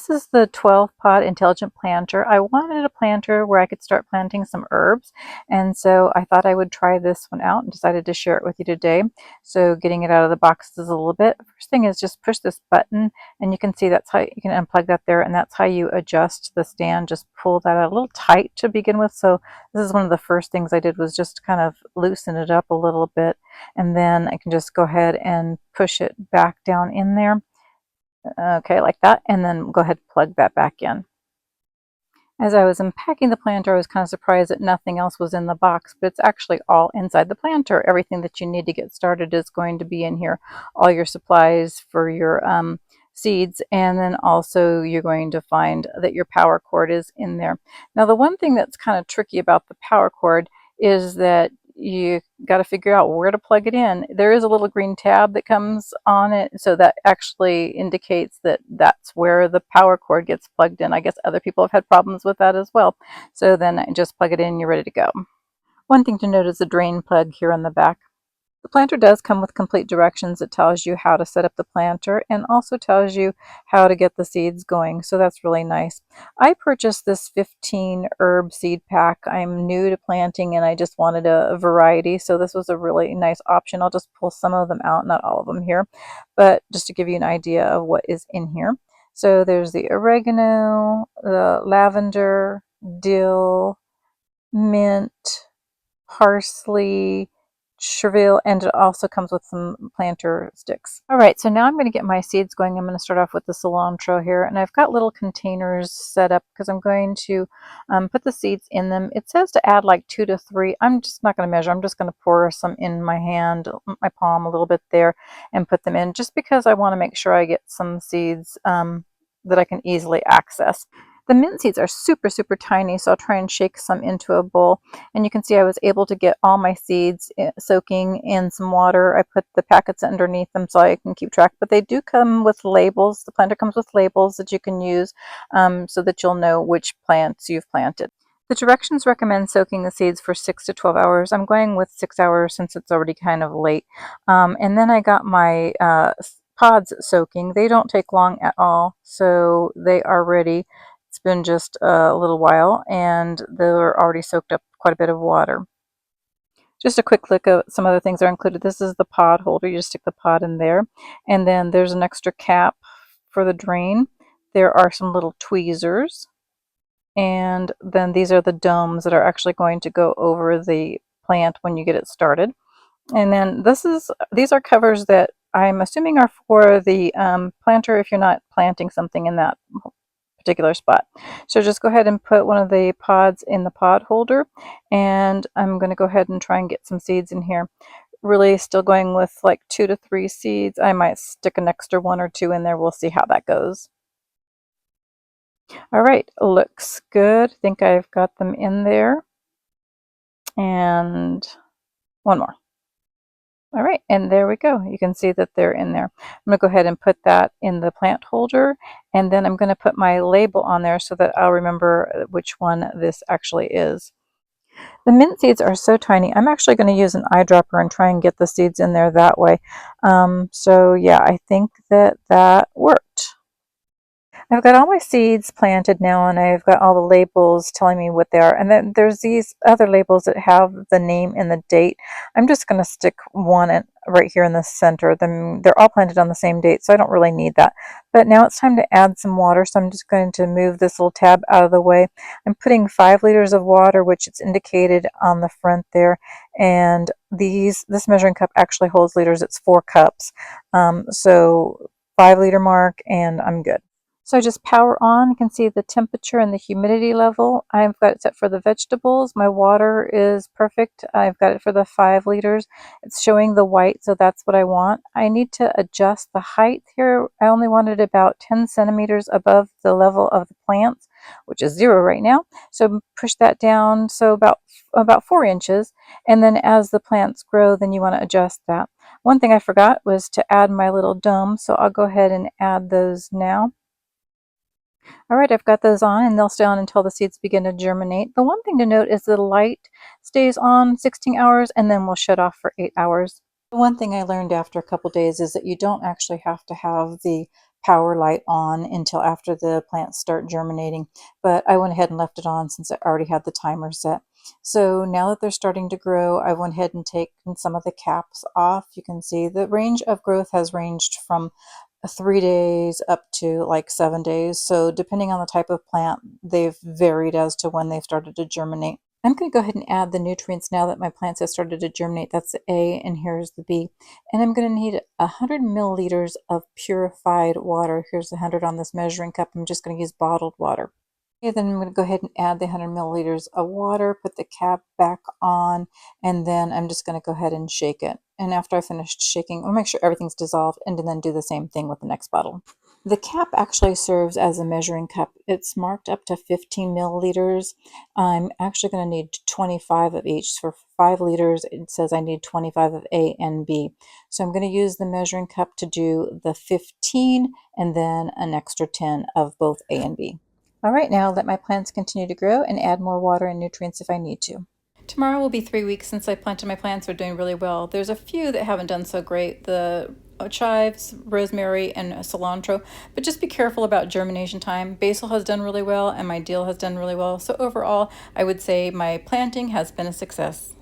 This is the 12 pot intelligent planter. I wanted a planter where I could start planting some herbs, and so I thought I would try this one out and decided to share it with you today. So getting it out of the box is a little bit. First thing is just push this button, and you can see that's how you can unplug that there, and that's how you adjust the stand. Just pull that out a little tight to begin with. So this is one of the first things I did, was just kind of loosen it up a little bit, and then I can just go ahead and push it back down in there. Okay, like that, and then go ahead and plug that back in. As I was unpacking the planter, I was kind of surprised that nothing else was in the box, but it's actually all inside the planter. Everything that you need to get started is going to be in here. All your supplies for your seeds, and then also you're going to find that your power cord is in there. Now, the one thing that's kind of tricky about the power cord is that you got to figure out where to plug it in. There is a little green tab that comes on it, so that actually indicates that that's where the power cord gets plugged in. I guess other people have had problems with that as well. So then just plug it in, you're ready to go. One thing to note is the drain plug here on the back. The planter does come with complete directions. It tells you how to set up the planter and also tells you how to get the seeds going, so that's really nice. I purchased this 15 herb seed pack. I'm new to planting and I just wanted a variety, so this was a really nice option. I'll just pull some of them out, not all of them here, but just to give you an idea of what is in here. So there's the oregano, the lavender, dill, mint, parsley, chervil, and it also comes with some planter sticks. All right, so now I'm going to get my seeds going. I'm going to start off with the cilantro here, and I've got little containers set up because I'm going to put the seeds in them. It says to add like 2 to 3. I'm just not going to measure. I'm just going to pour some in my hand, my palm, a little bit there, and put them in, just because I want to make sure I get some seeds that I can easily access. The mint seeds are super, super tiny, so I'll try and shake some into a bowl. And you can see I was able to get all my seeds soaking in some water. I put the packets underneath them so I can keep track, but they do come with labels. The planter comes with labels that you can use so that you'll know which plants you've planted. The directions recommend soaking the seeds for 6 to 12 hours. I'm going with 6 hours since it's already kind of late. And then I got my pods soaking. They don't take long at all, so they are ready. It's been just a little while and they're already soaked up quite a bit of water. Just a quick look at some other things that are included. This is the pod holder. You just stick the pod in there. And then there's an extra cap for the drain. There are some little tweezers. And then these are the domes that are actually going to go over the plant when you get it started. And then these are covers that I'm assuming are for the planter if you're not planting something in that particular spot. So just go ahead and put one of the pods in the pod holder, and I'm going to go ahead and try and get some seeds in here. Really still going with like 2 to 3 seeds. I might stick an extra 1 or 2 in there. We'll see how that goes. All right, looks good. I think I've got them in there. And one more. All right, and there we go. You can see that they're in there. I'm going to go ahead and put that in the plant holder, and then I'm going to put my label on there so that I'll remember which one this actually is. The mint seeds are so tiny. I'm actually going to use an eyedropper and try and get the seeds in there that way. So yeah, I think that worked. I've got all my seeds planted now, and I've got all the labels telling me what they are. And then there's these other labels that have the name and the date. I'm just going to stick one right here in the center. They're all planted on the same date, so I don't really need that. But now it's time to add some water, so I'm just going to move this little tab out of the way. I'm putting 5 liters of water, which it's indicated on the front there. And this measuring cup actually holds liters. It's 4 cups. So 5-liter mark, and I'm good. So I just power on. You can see the temperature and the humidity level. I've got it set for the vegetables. My water is perfect. I've got it for the 5 liters. It's showing the white, so that's what I want. I need to adjust the height here. I only wanted about 10 centimeters above the level of the plants, which is 0 right now. So push that down, so about 4 inches. And then as the plants grow, then you want to adjust that. One thing I forgot was to add my little dome, so I'll go ahead and add those now. All right, I've got those on, and they'll stay on until the seeds begin to germinate. The one thing to note is the light stays on 16 hours and then will shut off for 8 hours. The one thing I learned after a couple days is that you don't actually have to have the power light on until after the plants start germinating, but I went ahead and left it on since I already had the timer set. So now that they're starting to grow, I went ahead and taken some of the caps off. You can see the range of growth has ranged from 3 days up to like 7 days. So depending on the type of plant, they've varied as to when they've started to germinate. I'm going to go ahead and add the nutrients now that my plants have started to germinate. That's the A and here's the B. And I'm going to need 100 milliliters of purified water. Here's 100 on this measuring cup. I'm just going to use bottled water. Okay, then I'm going to go ahead and add the 100 milliliters of water, put the cap back on, and then I'm just going to go ahead and shake it. And after I finished shaking, I'll make sure everything's dissolved and then do the same thing with the next bottle. The cap actually serves as a measuring cup. It's marked up to 15 milliliters. I'm actually going to need 25 of each. For 5 liters, it says I need 25 of A and B. So I'm going to use the measuring cup to do the 15 and then an extra 10 of both A and B. All right, now let my plants continue to grow and add more water and nutrients if I need to. Tomorrow will be 3 weeks since I planted my plants. They're doing really well. There's a few that haven't done so great. The chives, rosemary, and cilantro, but just be careful about germination time. Basil has done really well and my dill has done really well. So overall, I would say my planting has been a success.